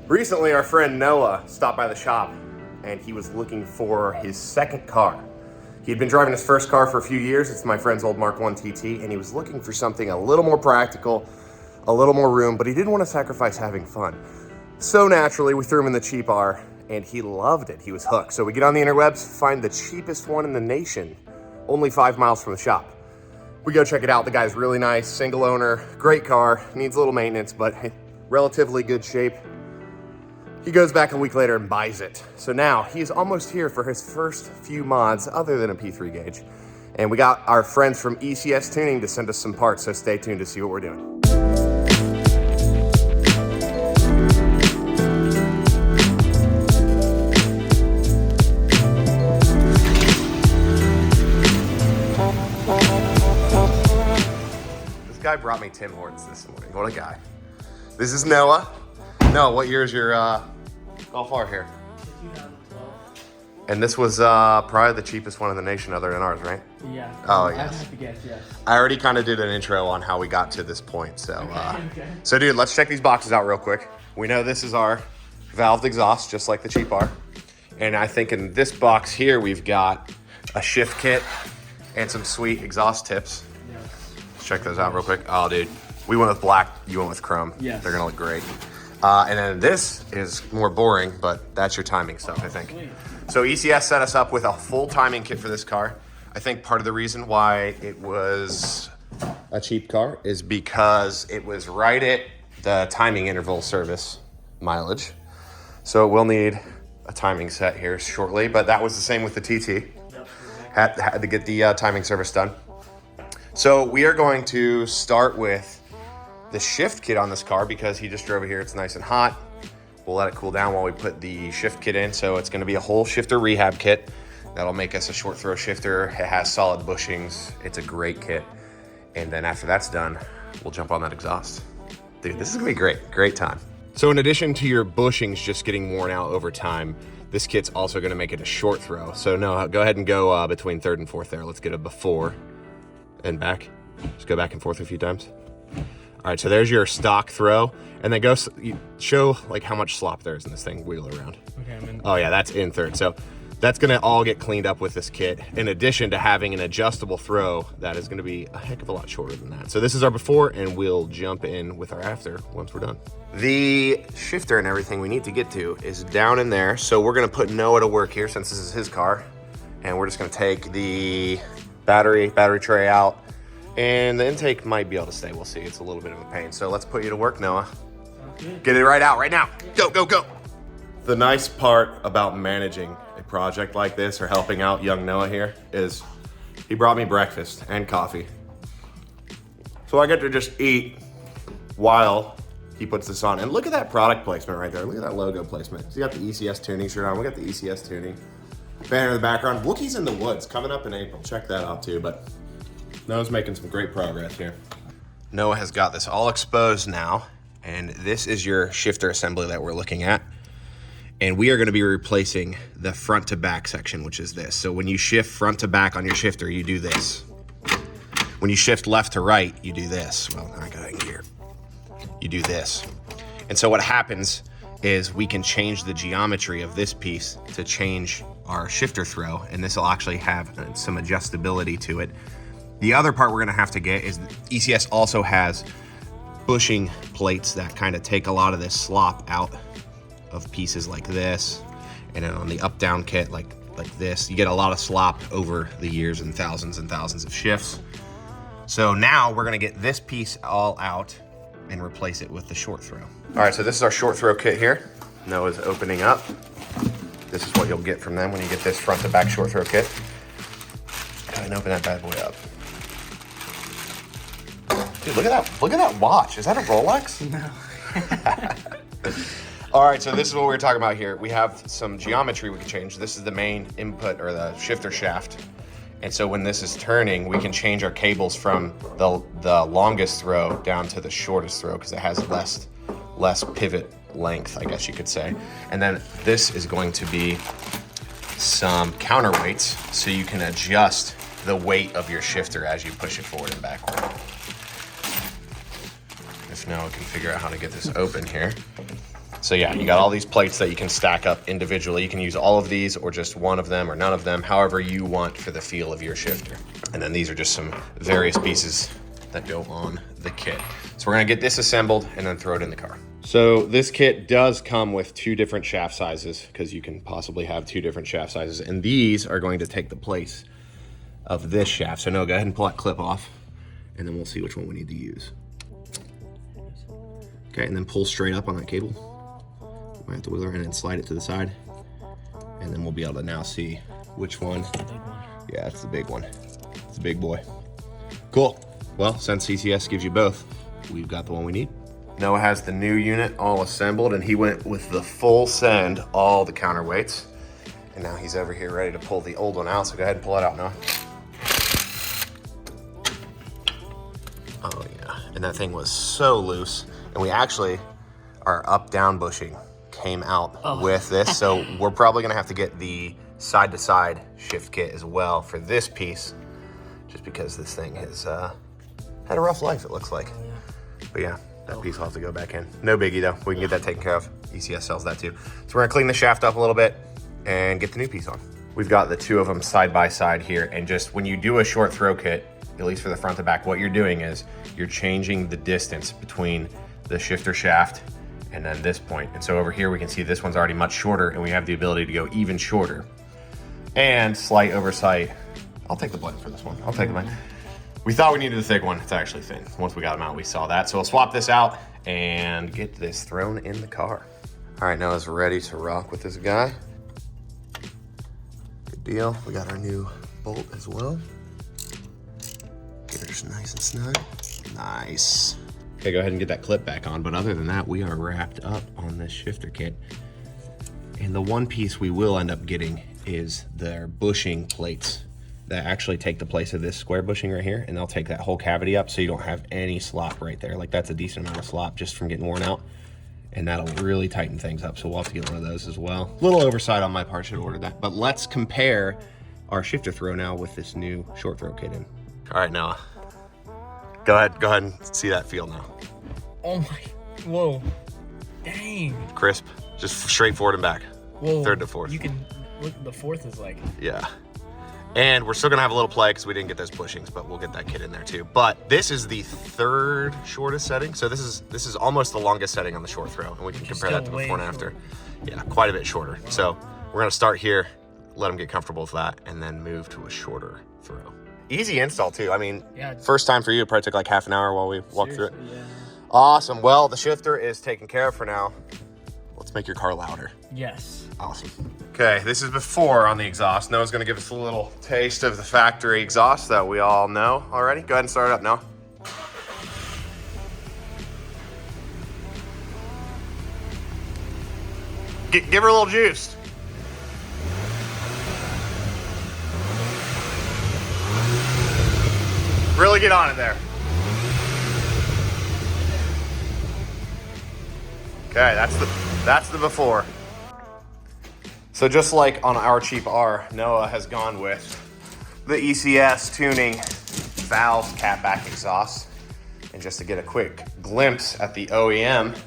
Recently, our friend Noah stopped by the shop and he was looking for his second car. He'd been driving his first car for a few years. It's my friend's old Mark 1 TT, and he was looking for something a little more practical, a little more room, but he didn't want to sacrifice having fun. So naturally, we threw him in the cheap R, and he loved it. He was hooked. So we get on the interwebs, find the cheapest one in the nation, only 5 miles from the shop. We go check it out. The guy's really nice, single owner, great car, needs a little maintenance, but relatively good shape. He goes back a week later and buys it. So now he's almost here for his first few mods other than a P3 gauge. And we got our friends from ECS Tuning to send us some parts, so stay tuned to see what we're doing. This guy brought me Tim Hortons this morning. What a guy. This is Noah. Noah, what year is your Golf R here? 2012. And this was probably the cheapest one in the nation other than ours, right? Yeah. Oh, I yes. have to guess, yes. I already kind of did an intro on how we got to this point. So, Okay. So dude, let's check these boxes out real quick. We know this is our valved exhaust, just like the cheap R. And I think in this box here, we've got a shift kit and some sweet exhaust tips. Yes. Let's check those out real quick. Oh, dude, we went with black, you went with chrome. Yes. They're gonna look great. And then this is more boring, but that's your timing stuff, I think. Sweet. So ECS set us up with a full timing kit for this car. I think part of the reason why it was a cheap car is because it was right at the timing interval service mileage. So we'll need a timing set here shortly, but that was the same with the TT. Yep. Had to get the timing service done. So we are going to start with the shift kit on this car because he just drove it here. It's nice and hot. We'll let it cool down while we put the shift kit in. So it's going to be a whole shifter rehab kit. That'll make us a short throw shifter. It has solid bushings. It's a great kit. And then after that's done, we'll jump on that exhaust. Dude, this is gonna be great. Great time. So in addition to your bushings just getting worn out over time, this kit's also gonna make it a short throw. So no, go ahead and go between third and fourth there. Let's get a before and back. Just go back and forth a few times. All right, so there's your stock throw, and then show like how much slop there is in this thing. Wheel it around. Okay, I'm in. Oh yeah, that's in third. So that's gonna all get cleaned up with this kit, in addition to having an adjustable throw that is gonna be a heck of a lot shorter than that. So this is our before, and we'll jump in with our after once we're done. The shifter and everything we need to get to is down in there. So we're gonna put Noah to work here since this is his car, and we're just gonna take the battery tray out. And the intake might be able to stay. We'll see. It's a little bit of a pain. So let's put you to work, Noah. Sounds good. Get it right out right now. Go, go, go. The nice part about managing a project like this or helping out young Noah here is he brought me breakfast and coffee. So I get to just eat while he puts this on. And look at that product placement right there. Look at that logo placement. So you got the ECS Tuning shirt on. We got the ECS Tuning banner in the background. Wookies in the Woods coming up in April. Check that out too. But Noah's making some great progress here. Noah has got this all exposed now, and this is your shifter assembly that we're looking at. And we are gonna be replacing the front to back section, which is this. So when you shift front to back on your shifter, you do this. When you shift left to right, you do this. Well, I got it in gear. You do this. And so what happens is we can change the geometry of this piece to change our shifter throw, and this will actually have some adjustability to it. The other part we're gonna have to get is ECS also has bushing plates that kind of take a lot of this slop out of pieces like this. And then on the up down kit like this, you get a lot of slop over the years and thousands of shifts. So now we're gonna get this piece all out and replace it with the short throw. All right, so this is our short throw kit here. Noah's opening up. This is what you'll get from them when you get this front to back short throw kit. Go ahead and open that bad boy up. Dude, look at that watch. Is that a Rolex? No. All right, so this is what we were talking about here. We have some geometry we can change. This is the main input or the shifter shaft. And so when this is turning, we can change our cables from the longest throw down to the shortest throw because it has less pivot length, I guess you could say. And then this is going to be some counterweights so you can adjust the weight of your shifter as you push it forward and backward. If Noah can figure out how to get this open here. So yeah, you got all these plates that you can stack up individually. You can use all of these or just one of them or none of them, however you want for the feel of your shifter. And then these are just some various pieces that go on the kit. So we're gonna get this assembled and then throw it in the car. So this kit does come with 2 different shaft sizes because you can possibly have 2 different shaft sizes. And these are going to take the place of this shaft. So no, go ahead and pull that clip off and then we'll see which one we need to use. Okay, and then pull straight up on that cable. We have to wheel it and then slide it to the side. And then we'll be able to now see which one. Yeah, it's the big one. It's a big boy. Cool. Well, since ECS gives you both, we've got the one we need. Noah has the new unit all assembled and he went with the full send, all the counterweights. And now he's over here ready to pull the old one out. So go ahead and pull it out, Noah. Oh yeah, and that thing was so loose. And we actually, our up-down bushing came out with this. So we're probably gonna have to get the side-to-side shift kit as well for this piece, just because this thing has had a rough life, it looks like. But yeah, that piece will have to go back in. No biggie though, we can get that taken care of. ECS sells that too. So we're gonna clean the shaft up a little bit and get the new piece on. We've got the 2 of them side by side here, and just when you do a short throw kit, at least for the front to back, what you're doing is you're changing the distance between the shifter shaft and then this point. And so over here we can see this one's already much shorter and we have the ability to go even shorter. And slight oversight. I'll take the blend for this one. I'll take the blend. We thought we needed a thick one. It's actually thin. Once we got them out, we saw that. So we'll swap this out and get this thrown in the car. All right, Noah's ready to rock with this guy. Good deal. We got our new bolt as well. Get her nice and snug. Nice. Okay, go ahead and get that clip back on. But other than that, we are wrapped up on this shifter kit. And the one piece we will end up getting is their bushing plates that actually take the place of this square bushing right here, and they'll take that whole cavity up so you don't have any slop right there. Like, that's a decent amount of slop just from getting worn out, and that'll really tighten things up. So we'll have to get one of those as well. A little oversight on my part, should have ordered that. But let's compare our shifter throw now with this new short throw kit in. All right, Noah. Go ahead and see that feel now. Oh my, whoa, dang. Crisp, just straight forward and back. Whoa. 3rd to 4th. You can, look, the 4th is like. Yeah. And we're still gonna have a little play because we didn't get those bushings, but we'll get that kit in there too. But this is the 3rd shortest setting. So this is almost the longest setting on the short throw. And we can compare that to before and after. Yeah, quite a bit shorter. So we're gonna start here, let them get comfortable with that, and then move to a shorter throw. Easy install too. I mean, yeah, first time for you, it probably took like half an hour while we walked through it. Yeah. Awesome. Well, the shifter is taken care of for now. Let's make your car louder. Yes. Awesome. Okay, this is before on the exhaust. Noah's gonna give us a little taste of the factory exhaust that we all know already. Go ahead and start it up, Noah. Give her a little juice. Really get on it there. Okay, that's the before. So just like on our cheap R, Noah has gone with the ECS Tuning valve catback exhaust. And just to get a quick glimpse at the OEM,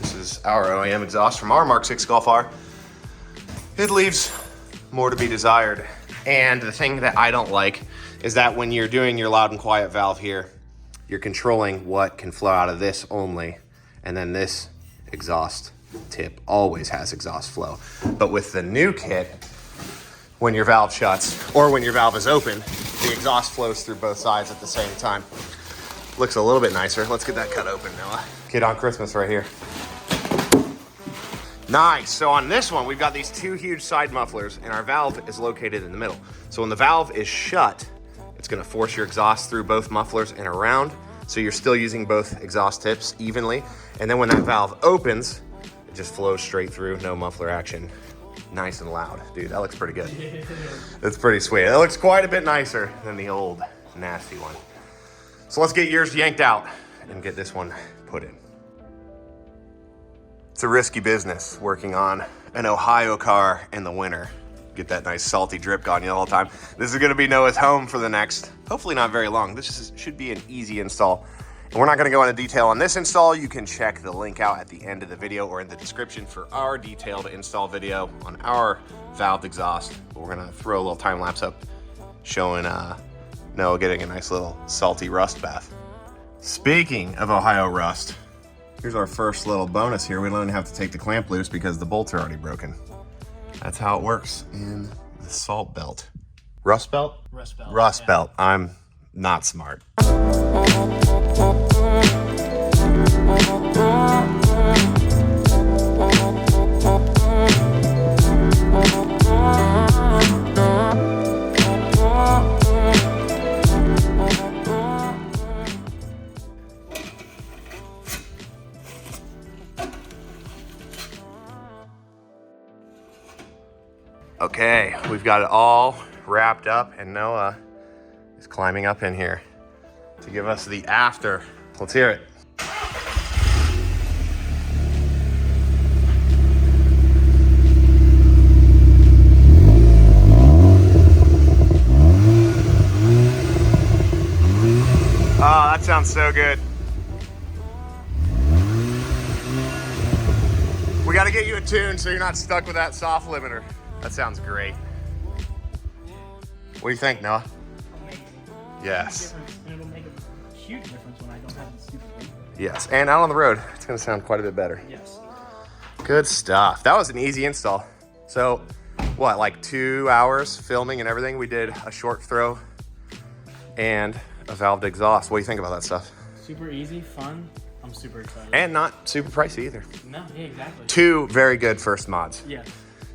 this is our OEM exhaust from our Mark 6 Golf R. It leaves more to be desired. And the thing that I don't like is that when you're doing your loud and quiet valve here, you're controlling what can flow out of this only. And then this exhaust tip always has exhaust flow. But with the new kit, when your valve shuts or when your valve is open, the exhaust flows through both sides at the same time. Looks a little bit nicer. Let's get that cut open, Noah. Kid on Christmas right here. Nice. So on this one, we've got these 2 huge side mufflers and our valve is located in the middle. So when the valve is shut, it's gonna force your exhaust through both mufflers and around. So you're still using both exhaust tips evenly. And then when that valve opens, it just flows straight through, no muffler action. Nice and loud. Dude, that looks pretty good. That's pretty sweet. That looks quite a bit nicer than the old nasty one. So let's get yours yanked out and get this one put in. It's a risky business working on an Ohio car in the winter. Get that nice salty drip on you the whole time. This is gonna be Noah's home for the next, hopefully not very long. This should be an easy install. And we're not gonna go into detail on this install. You can check the link out at the end of the video or in the description for our detailed install video on our valved exhaust. But we're gonna throw a little time lapse up showing Noah getting a nice little salty rust bath. Speaking of Ohio rust, here's our first little bonus here. We don't even have to take the clamp loose because the bolts are already broken. That's how it works in the salt belt. Rust belt? Rust belt. Rust yeah. belt. I'm not smart. Okay, we've got it all wrapped up and Noah is climbing up in here to give us the after. Let's hear it. Oh, that sounds so good. We got to get you a tune so you're not stuck with that soft limiter. That sounds great. What do you think, Noah? Amazing. Yes. And it'll make a huge difference when I don't have the stupid link. Yes, and out on the road, it's gonna sound quite a bit better. Yes. Good stuff. That was an easy install. So, what, like 2 hours filming and everything? We did a short throw and a valved exhaust. What do you think about that stuff? Super easy, fun. I'm super excited. And not super pricey either. No, yeah, exactly. 2 very good first mods. Yeah.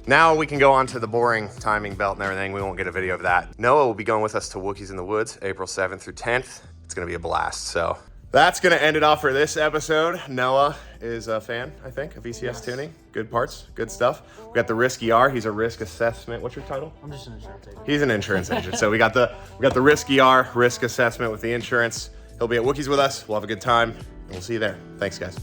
Now we can go on to the boring timing belt and everything. We won't get a video of that. Noah will be going with us to Wookies in the Woods, April 7th through 10th. It's gonna be a blast, so. That's gonna end it off for this episode. Noah is a fan, I think, of ECS Tuning. Good parts, good stuff. We got the Risky R, he's a risk assessment. What's your title? I'm just an insurance agent. He's an insurance agent. So we got the Risky R, risk assessment with the insurance. He'll be at Wookies with us. We'll have a good time, and we'll see you there. Thanks, guys.